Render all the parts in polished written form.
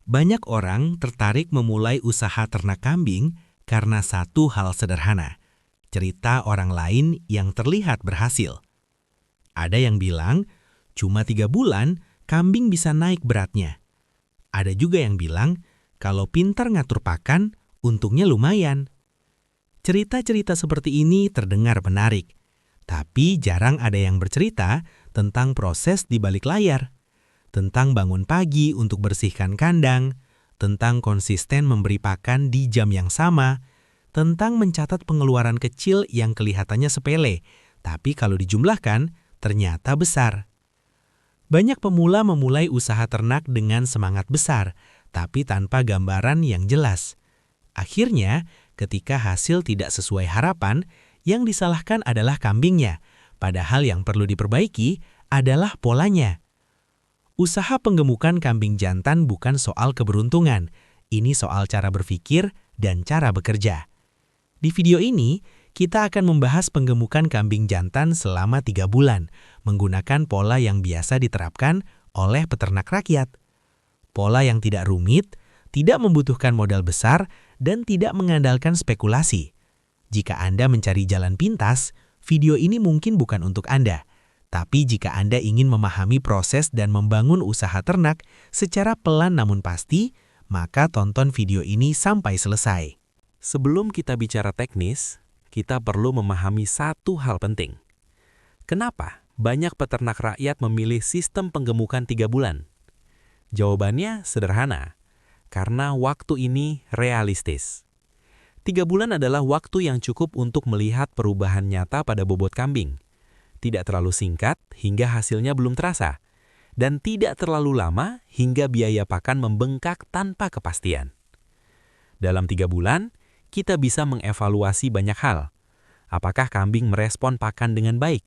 Banyak orang tertarik memulai usaha ternak kambing karena satu hal sederhana, cerita orang lain yang terlihat berhasil. Ada yang bilang, cuma 3 bulan, kambing bisa naik beratnya. Ada juga yang bilang, kalau pintar ngatur pakan, untungnya lumayan. Cerita-cerita seperti ini terdengar menarik, tapi jarang ada yang bercerita tentang proses di balik layar. Tentang bangun pagi untuk bersihkan kandang, tentang konsisten memberi pakan di jam yang sama, tentang mencatat pengeluaran kecil yang kelihatannya sepele, tapi kalau dijumlahkan, ternyata besar. Banyak pemula memulai usaha ternak dengan semangat besar, tapi tanpa gambaran yang jelas. Akhirnya, ketika hasil tidak sesuai harapan, yang disalahkan adalah kambingnya, padahal yang perlu diperbaiki adalah polanya. Usaha penggemukan kambing jantan bukan soal keberuntungan, ini soal cara berpikir dan cara bekerja. Di video ini, kita akan membahas penggemukan kambing jantan selama 3 bulan, menggunakan pola yang biasa diterapkan oleh peternak rakyat. Pola yang tidak rumit, tidak membutuhkan modal besar, dan tidak mengandalkan spekulasi. Jika Anda mencari jalan pintas, video ini mungkin bukan untuk Anda. Tapi jika Anda ingin memahami proses dan membangun usaha ternak secara pelan namun pasti, maka tonton video ini sampai selesai. Sebelum kita bicara teknis, kita perlu memahami satu hal penting. Kenapa banyak peternak rakyat memilih sistem penggemukan 3 bulan? Jawabannya sederhana, karena waktu ini realistis. 3 bulan adalah waktu yang cukup untuk melihat perubahan nyata pada bobot kambing. Tidak terlalu singkat hingga hasilnya belum terasa, dan tidak terlalu lama hingga biaya pakan membengkak tanpa kepastian. Dalam 3 bulan, kita bisa mengevaluasi banyak hal. Apakah kambing merespon pakan dengan baik?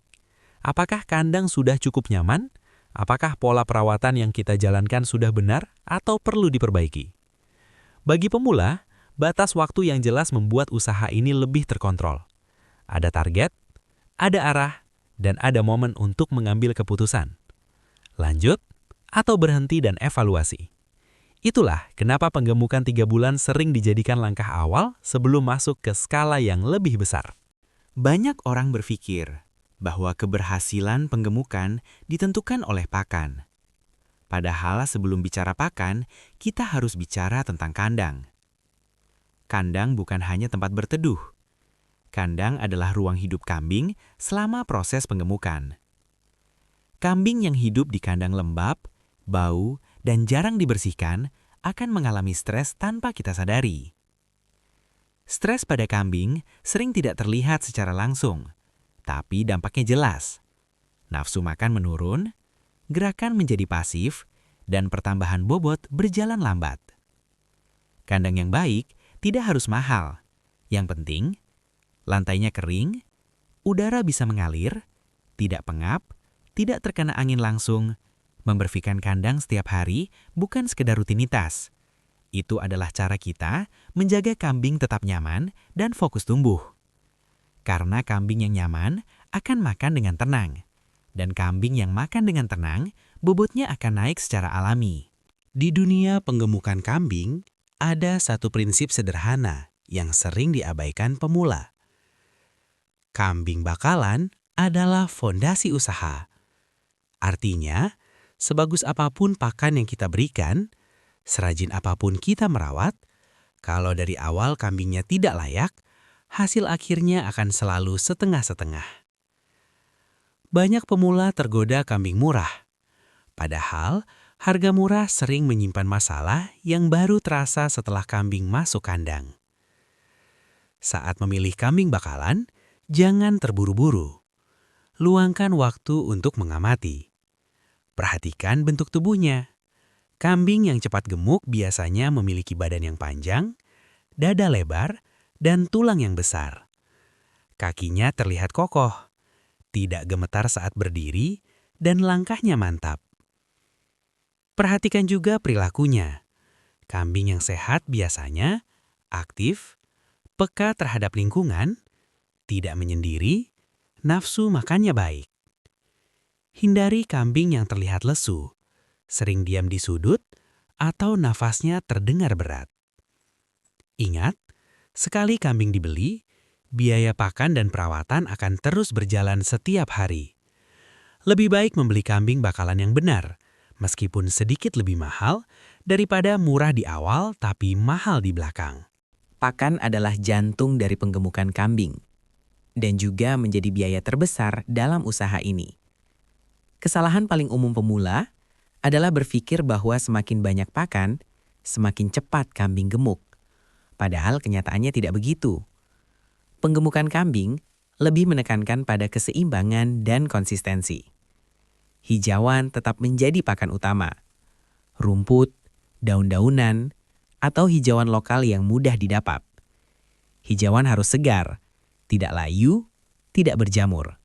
Apakah kandang sudah cukup nyaman? Apakah pola perawatan yang kita jalankan sudah benar atau perlu diperbaiki? Bagi pemula, batas waktu yang jelas membuat usaha ini lebih terkontrol. Ada target, ada arah, dan ada momen untuk mengambil keputusan. Lanjut, atau berhenti dan evaluasi. Itulah kenapa penggemukan 3 bulan sering dijadikan langkah awal sebelum masuk ke skala yang lebih besar. Banyak orang berpikir bahwa keberhasilan penggemukan ditentukan oleh pakan. Padahal sebelum bicara pakan, kita harus bicara tentang kandang. Kandang bukan hanya tempat berteduh. Kandang adalah ruang hidup kambing selama proses penggemukan. Kambing yang hidup di kandang lembab, bau, dan jarang dibersihkan akan mengalami stres tanpa kita sadari. Stres pada kambing sering tidak terlihat secara langsung, tapi dampaknya jelas. Nafsu makan menurun, gerakan menjadi pasif, dan pertambahan bobot berjalan lambat. Kandang yang baik tidak harus mahal. Yang penting, lantainya kering, udara bisa mengalir, tidak pengap, tidak terkena angin langsung. Membersihkan kandang setiap hari bukan sekedar rutinitas. Itu adalah cara kita menjaga kambing tetap nyaman dan fokus tumbuh. Karena kambing yang nyaman akan makan dengan tenang. Dan kambing yang makan dengan tenang, bobotnya akan naik secara alami. Di dunia penggemukan kambing, ada satu prinsip sederhana yang sering diabaikan pemula. Kambing bakalan adalah fondasi usaha. Artinya, sebagus apapun pakan yang kita berikan, serajin apapun kita merawat, kalau dari awal kambingnya tidak layak, hasil akhirnya akan selalu setengah-setengah. Banyak pemula tergoda kambing murah. Padahal, harga murah sering menyimpan masalah yang baru terasa setelah kambing masuk kandang. Saat memilih kambing bakalan, jangan terburu-buru. Luangkan waktu untuk mengamati. Perhatikan bentuk tubuhnya. Kambing yang cepat gemuk biasanya memiliki badan yang panjang, dada lebar, dan tulang yang besar. Kakinya terlihat kokoh, tidak gemetar saat berdiri, dan langkahnya mantap. Perhatikan juga perilakunya. Kambing yang sehat biasanya aktif, peka terhadap lingkungan, tidak menyendiri, nafsu makannya baik. Hindari kambing yang terlihat lesu, sering diam di sudut, atau nafasnya terdengar berat. Ingat, sekali kambing dibeli, biaya pakan dan perawatan akan terus berjalan setiap hari. Lebih baik membeli kambing bakalan yang benar, meskipun sedikit lebih mahal, daripada murah di awal tapi mahal di belakang. Pakan adalah jantung dari penggemukan kambing dan juga menjadi biaya terbesar dalam usaha ini. Kesalahan paling umum pemula adalah berpikir bahwa semakin banyak pakan, semakin cepat kambing gemuk. Padahal kenyataannya tidak begitu. Penggemukan kambing lebih menekankan pada keseimbangan dan konsistensi. Hijauan tetap menjadi pakan utama. Rumput, daun-daunan, atau hijauan lokal yang mudah didapat. Hijauan harus segar, tidak layu, tidak berjamur.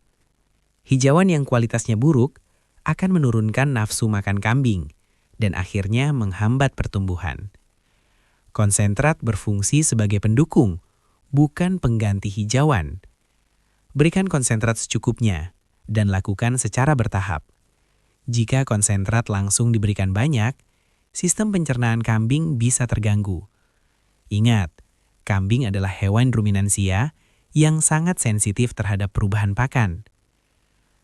Hijauan yang kualitasnya buruk akan menurunkan nafsu makan kambing dan akhirnya menghambat pertumbuhan. Konsentrat berfungsi sebagai pendukung, bukan pengganti hijauan. Berikan konsentrat secukupnya dan lakukan secara bertahap. Jika konsentrat langsung diberikan banyak, sistem pencernaan kambing bisa terganggu. Ingat, kambing adalah hewan ruminansia yang sangat sensitif terhadap perubahan pakan.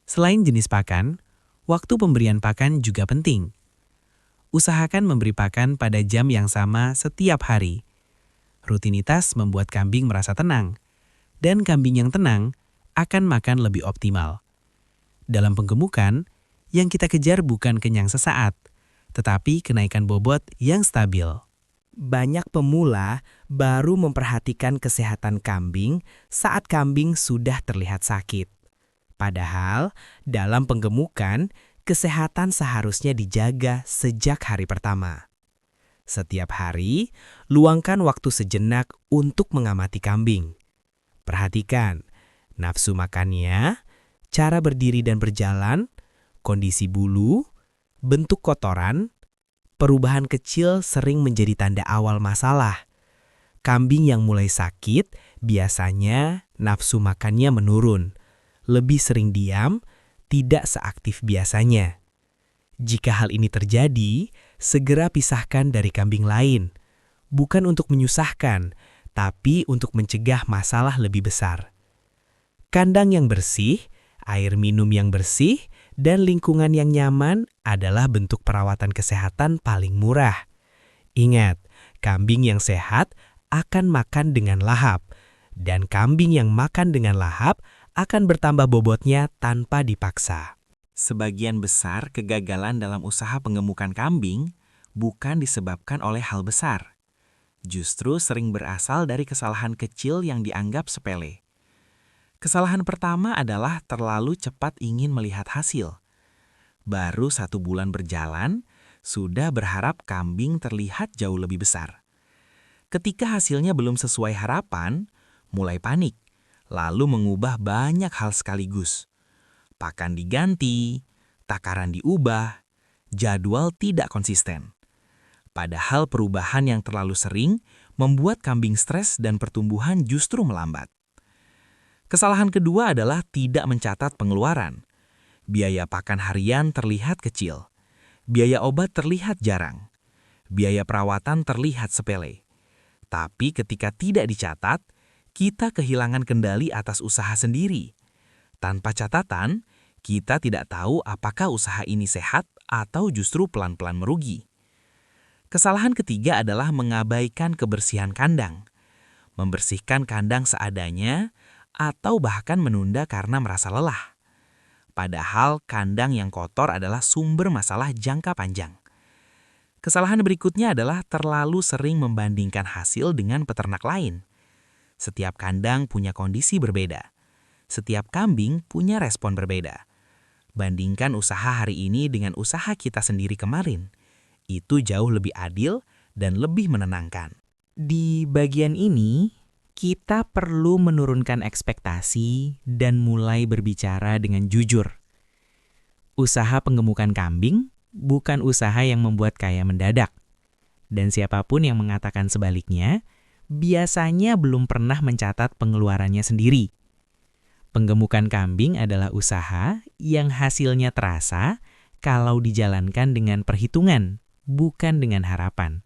Selain jenis pakan, waktu pemberian pakan juga penting. Usahakan memberi pakan pada jam yang sama setiap hari. Rutinitas membuat kambing merasa tenang, dan kambing yang tenang akan makan lebih optimal. Dalam penggemukan, yang kita kejar bukan kenyang sesaat, tetapi kenaikan bobot yang stabil. Banyak pemula baru memperhatikan kesehatan kambing saat kambing sudah terlihat sakit. Padahal, dalam penggemukan, kesehatan seharusnya dijaga sejak hari pertama. Setiap hari, luangkan waktu sejenak untuk mengamati kambing. Perhatikan nafsu makannya, cara berdiri dan berjalan, kondisi bulu, bentuk kotoran. Perubahan kecil sering menjadi tanda awal masalah. Kambing yang mulai sakit biasanya nafsu makannya menurun, lebih sering diam, tidak seaktif biasanya. Jika hal ini terjadi, segera pisahkan dari kambing lain. Bukan untuk menyusahkan, tapi untuk mencegah masalah lebih besar. Kandang yang bersih, air minum yang bersih, dan lingkungan yang nyaman adalah bentuk perawatan kesehatan paling murah. Ingat, kambing yang sehat akan makan dengan lahap, dan kambing yang makan dengan lahap akan bertambah bobotnya tanpa dipaksa. Sebagian besar kegagalan dalam usaha penggemukan kambing bukan disebabkan oleh hal besar. Justru sering berasal dari kesalahan kecil yang dianggap sepele. Kesalahan pertama adalah terlalu cepat ingin melihat hasil. Baru 1 bulan berjalan, sudah berharap kambing terlihat jauh lebih besar. Ketika hasilnya belum sesuai harapan, mulai panik. Lalu mengubah banyak hal sekaligus. Pakan diganti, takaran diubah, jadwal tidak konsisten. Padahal perubahan yang terlalu sering membuat kambing stres dan pertumbuhan justru melambat. Kesalahan kedua adalah tidak mencatat pengeluaran. Biaya pakan harian terlihat kecil. Biaya obat terlihat jarang. Biaya perawatan terlihat sepele. Tapi ketika tidak dicatat, kita kehilangan kendali atas usaha sendiri. Tanpa catatan, kita tidak tahu apakah usaha ini sehat atau justru pelan-pelan merugi. Kesalahan ketiga adalah mengabaikan kebersihan kandang. Membersihkan kandang seadanya atau bahkan menunda karena merasa lelah. Padahal kandang yang kotor adalah sumber masalah jangka panjang. Kesalahan berikutnya adalah terlalu sering membandingkan hasil dengan peternak lain. Setiap kandang punya kondisi berbeda. Setiap kambing punya respon berbeda. Bandingkan usaha hari ini dengan usaha kita sendiri kemarin. Itu jauh lebih adil dan lebih menenangkan. Di bagian ini, kita perlu menurunkan ekspektasi dan mulai berbicara dengan jujur. Usaha penggemukan kambing bukan usaha yang membuat kaya mendadak. Dan siapapun yang mengatakan sebaliknya, biasanya belum pernah mencatat pengeluarannya sendiri. Penggemukan kambing adalah usaha yang hasilnya terasa kalau dijalankan dengan perhitungan, bukan dengan harapan.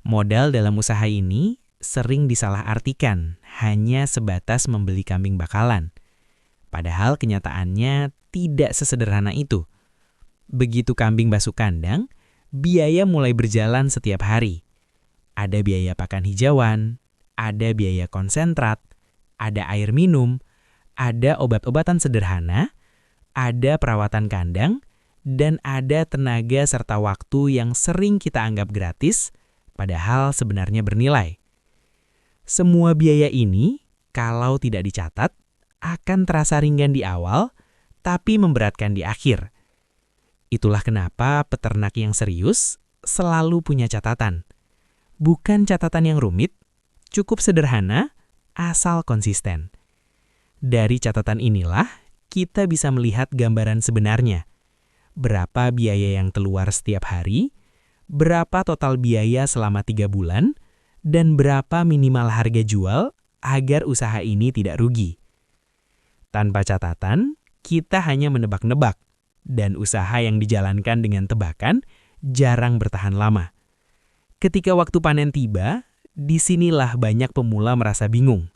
Modal dalam usaha ini sering disalahartikan hanya sebatas membeli kambing bakalan. Padahal kenyataannya tidak sesederhana itu. Begitu kambing basuh kandang, biaya mulai berjalan setiap hari. Ada biaya pakan hijauan, ada biaya konsentrat, ada air minum, ada obat-obatan sederhana, ada perawatan kandang, dan ada tenaga serta waktu yang sering kita anggap gratis, padahal sebenarnya bernilai. Semua biaya ini, kalau tidak dicatat, akan terasa ringan di awal, tapi memberatkan di akhir. Itulah kenapa peternak yang serius selalu punya catatan. Bukan catatan yang rumit, cukup sederhana, asal konsisten. Dari catatan inilah, kita bisa melihat gambaran sebenarnya. Berapa biaya yang keluar setiap hari, berapa total biaya selama 3 bulan, dan berapa minimal harga jual agar usaha ini tidak rugi. Tanpa catatan, kita hanya menebak-nebak, dan usaha yang dijalankan dengan tebakan jarang bertahan lama. Ketika waktu panen tiba, disinilah banyak pemula merasa bingung.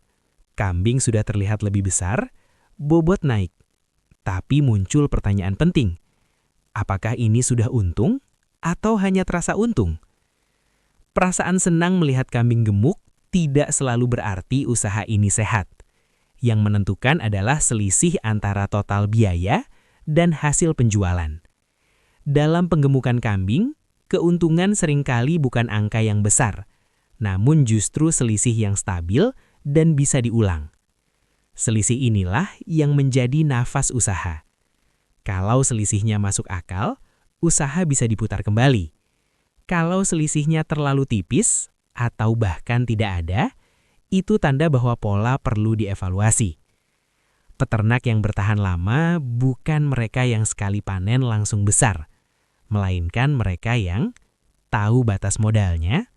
Kambing sudah terlihat lebih besar, bobot naik. Tapi muncul pertanyaan penting. Apakah ini sudah untung atau hanya terasa untung? Perasaan senang melihat kambing gemuk tidak selalu berarti usaha ini sehat. Yang menentukan adalah selisih antara total biaya dan hasil penjualan. Dalam penggemukan kambing, keuntungan seringkali bukan angka yang besar, namun justru selisih yang stabil dan bisa diulang. Selisih inilah yang menjadi nafas usaha. Kalau selisihnya masuk akal, usaha bisa diputar kembali. Kalau selisihnya terlalu tipis atau bahkan tidak ada, itu tanda bahwa pola perlu dievaluasi. Peternak yang bertahan lama bukan mereka yang sekali panen langsung besar, melainkan mereka yang tahu batas modalnya,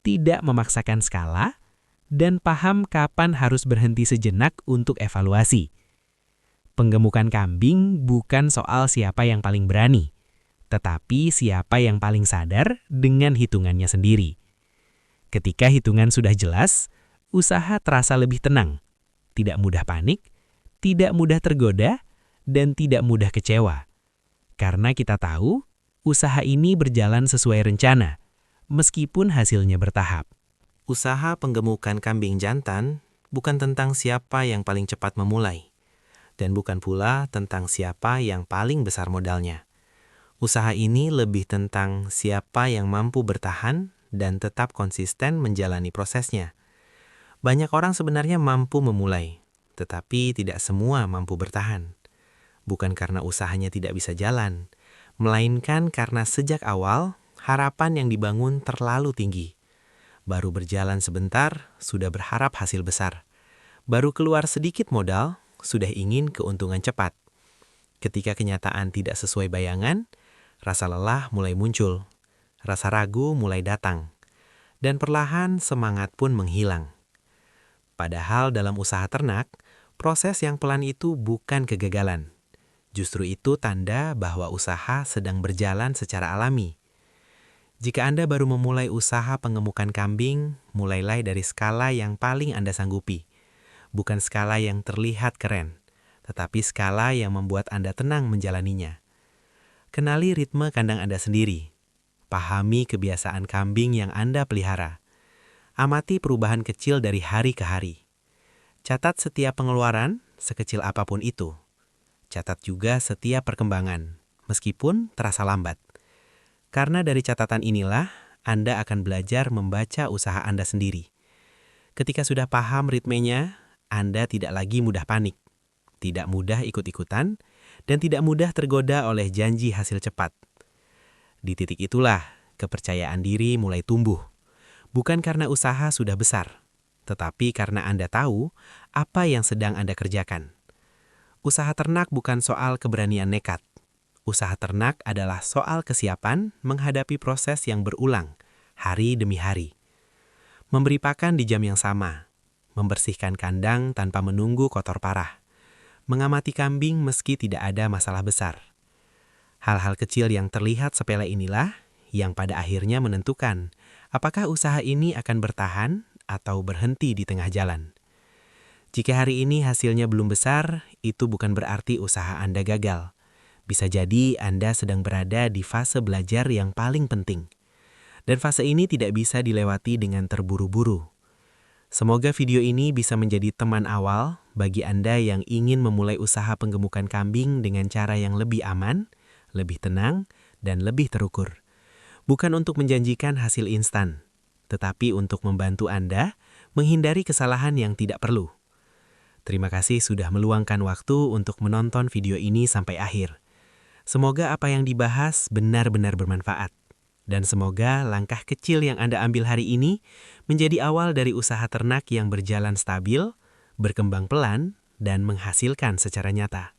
tidak memaksakan skala, dan paham kapan harus berhenti sejenak untuk evaluasi. Penggemukan kambing bukan soal siapa yang paling berani, tetapi siapa yang paling sadar dengan hitungannya sendiri. Ketika hitungan sudah jelas, usaha terasa lebih tenang, tidak mudah panik, tidak mudah tergoda, dan tidak mudah kecewa. Karena kita tahu, usaha ini berjalan sesuai rencana, meskipun hasilnya bertahap. Usaha penggemukan kambing jantan bukan tentang siapa yang paling cepat memulai, dan bukan pula tentang siapa yang paling besar modalnya. Usaha ini lebih tentang siapa yang mampu bertahan dan tetap konsisten menjalani prosesnya. Banyak orang sebenarnya mampu memulai, tetapi tidak semua mampu bertahan. Bukan karena usahanya tidak bisa jalan, melainkan karena sejak awal harapan yang dibangun terlalu tinggi. Baru berjalan sebentar, sudah berharap hasil besar. Baru keluar sedikit modal, sudah ingin keuntungan cepat. Ketika kenyataan tidak sesuai bayangan, rasa lelah mulai muncul, rasa ragu mulai datang, dan perlahan semangat pun menghilang. Padahal dalam usaha ternak, proses yang pelan itu bukan kegagalan. Justru itu tanda bahwa usaha sedang berjalan secara alami. Jika Anda baru memulai usaha penggemukan kambing, mulailah dari skala yang paling Anda sanggupi. Bukan skala yang terlihat keren, tetapi skala yang membuat Anda tenang menjalaninya. Kenali ritme kandang Anda sendiri. Pahami kebiasaan kambing yang Anda pelihara. Amati perubahan kecil dari hari ke hari. Catat setiap pengeluaran, sekecil apapun itu. Catat juga setiap perkembangan, meskipun terasa lambat. Karena dari catatan inilah, Anda akan belajar membaca usaha Anda sendiri. Ketika sudah paham ritmenya, Anda tidak lagi mudah panik, tidak mudah ikut-ikutan, dan tidak mudah tergoda oleh janji hasil cepat. Di titik itulah, kepercayaan diri mulai tumbuh. Bukan karena usaha sudah besar, tetapi karena Anda tahu apa yang sedang Anda kerjakan. Usaha ternak bukan soal keberanian nekat. Usaha ternak adalah soal kesiapan menghadapi proses yang berulang, hari demi hari. Memberi pakan di jam yang sama, membersihkan kandang tanpa menunggu kotor parah, mengamati kambing meski tidak ada masalah besar. Hal-hal kecil yang terlihat sepele inilah yang pada akhirnya menentukan apakah usaha ini akan bertahan atau berhenti di tengah jalan. Jika hari ini hasilnya belum besar, itu bukan berarti usaha Anda gagal. Bisa jadi Anda sedang berada di fase belajar yang paling penting. Dan fase ini tidak bisa dilewati dengan terburu-buru. Semoga video ini bisa menjadi teman awal bagi Anda yang ingin memulai usaha penggemukan kambing dengan cara yang lebih aman, lebih tenang, dan lebih terukur. Bukan untuk menjanjikan hasil instan, tetapi untuk membantu Anda menghindari kesalahan yang tidak perlu. Terima kasih sudah meluangkan waktu untuk menonton video ini sampai akhir. Semoga apa yang dibahas benar-benar bermanfaat. Dan semoga langkah kecil yang Anda ambil hari ini menjadi awal dari usaha ternak yang berjalan stabil, berkembang pelan, dan menghasilkan secara nyata.